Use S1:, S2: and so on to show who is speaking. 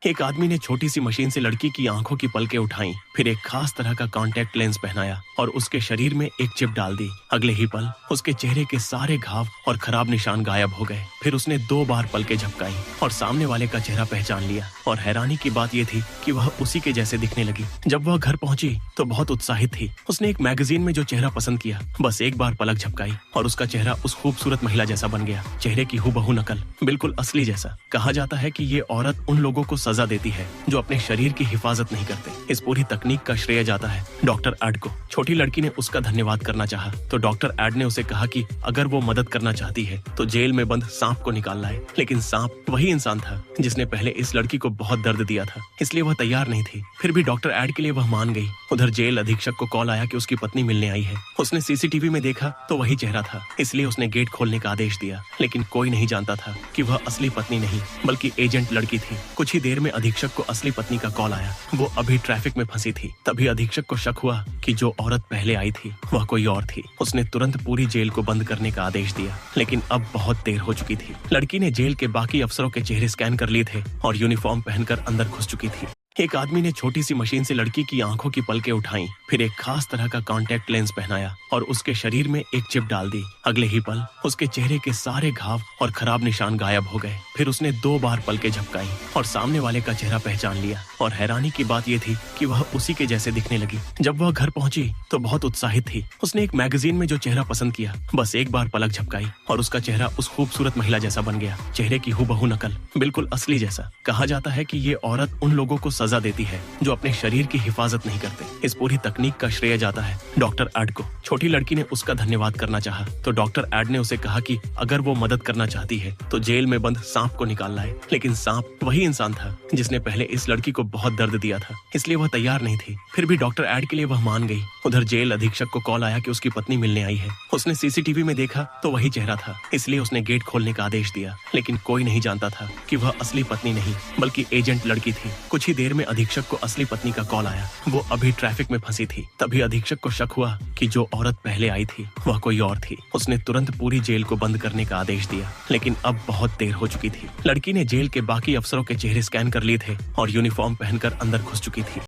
S1: एक आदमी ने छोटी सी मशीन से लड़की की आंखों की पलकें उठाई, फिर एक खास तरह का कॉन्टैक्ट लेंस पहनाया और उसके शरीर में एक चिप डाल दी। अगले ही पल उसके चेहरे के सारे घाव और खराब निशान गायब हो गए। फिर उसने 2 बार पलकें झपकाई और सामने वाले का चेहरा पहचान लिया। और हैरानी की बात यह थी कि वह उसी के जैसे दिखने लगी। जब वह घर पहुंची तो बहुत उत्साहित थी। उसने एक मैगजीन में जो चेहरा पसंद किया, बस एक बार पलक झपकाई और उसका चेहरा उस खूबसूरत महिला जैसा बन गया। चेहरे की हूबहू नकल, बिल्कुल असली जैसा। कहा जाता है कि ये औरत उन लोगों को सजा देती है जो अपने शरीर की हिफाजत नहीं करते। इस पूरी तकनीक का श्रेय जाता है डॉक्टर एड को। छोटी लड़की ने उसका धन्यवाद करना चाहा तो डॉक्टर एड ने उसे कहा कि अगर वो मदद करना चाहती है तो जेल में बंद सांप को निकाल लाए। लेकिन सांप वही इंसान था जिसने पहले इस लड़की को बहुत दर्द दिया था, इसलिए वह तैयार नहीं थी। फिर भी डॉक्टर एड के लिए वह मान गई। उधर जेल अधीक्षक को कॉल आया कि उसकी पत्नी मिलने आई है। उसने सीसीटीवी में देखा तो वही चेहरा था, इसलिए उसने गेट खोलने का आदेश दिया। लेकिन कोई नहीं जानता था कि वह असली पत्नी नहीं बल्कि एजेंट लड़की थी। कुछ ही देर में अधीक्षक को असली पत्नी का कॉल आया। वो अभी ट्रैफिक में फंसी थी। तभी अधीक्षक को शक हुआ कि जो औरत पहले आई थी वह कोई और थी। उसने तुरंत पूरी जेल को बंद करने का आदेश दिया। लेकिन अब बहुत देर हो चुकी थी। लड़की ने जेल के बाकी अफसरों के चेहरे स्कैन कर लिए थे और यूनिफॉर्म पहनकर अंदर घुस चुकी थी। एक आदमी ने छोटी सी मशीन से लड़की की आंखों की पलकें उठाई, फिर एक खास तरह का कॉन्टैक्ट लेंस पहनाया और उसके शरीर में एक चिप डाल दी। अगले ही पल उसके चेहरे के सारे घाव और खराब निशान गायब हो गए। फिर उसने 2 बार पलकें झपकाई और सामने वाले का चेहरा पहचान लिया। और हैरानी की बात यह थी कि वह उसी के जैसे दिखने लगी। जब वह घर पहुंची तो बहुत उत्साहित थी। उसने एक मैगजीन में जो चेहरा पसंद किया, बस एक बार पलक झपकाई और उसका चेहरा उस खूबसूरत महिला जैसा बन गया। चेहरे की हूबहू नकल, बिल्कुल असली जैसा। कहा जाता है कि ये औरत उन लोगों को सजा देती है जो अपने शरीर की हिफाजत नहीं करते। इस पूरी तकनीक का श्रेय जाता है डॉक्टर एड को। छोटी लड़की ने उसका धन्यवाद करना चाहा तो डॉक्टर एड ने उसे कहा कि अगर वो मदद करना चाहती है तो जेल में बंद सांप को निकाल लाए। लेकिन सांप वही इंसान था जिसने पहले इस लड़की को बहुत दर्द दिया था, इसलिए वह तैयार नहीं थी। फिर भी डॉक्टर एड के लिए वह मान गई। उधर जेल अधीक्षक को कॉल आया कि उसकी पत्नी मिलने आई है। उसने सीसीटीवी में देखा तो वही चेहरा था, इसलिए उसने गेट खोलने का आदेश दिया। लेकिन कोई नहीं जानता था कि वह असली पत्नी नहीं बल्कि एजेंट लड़की थी। कुछ ही देर में अधीक्षक को असली पत्नी का कॉल आया। वो अभी ट्रैफिक में फंसी थी। तभी अधीक्षक को शक हुआ कि जो औरत पहले आई थी वह कोई और थी। उसने तुरंत पूरी जेल को बंद करने का आदेश दिया। लेकिन अब बहुत देर हो चुकी थी। लड़की ने जेल के बाकी अफसरों के चेहरे स्कैन कर लिए थे और यूनिफॉर्म पहनकर अंदर घुस चुकी थी।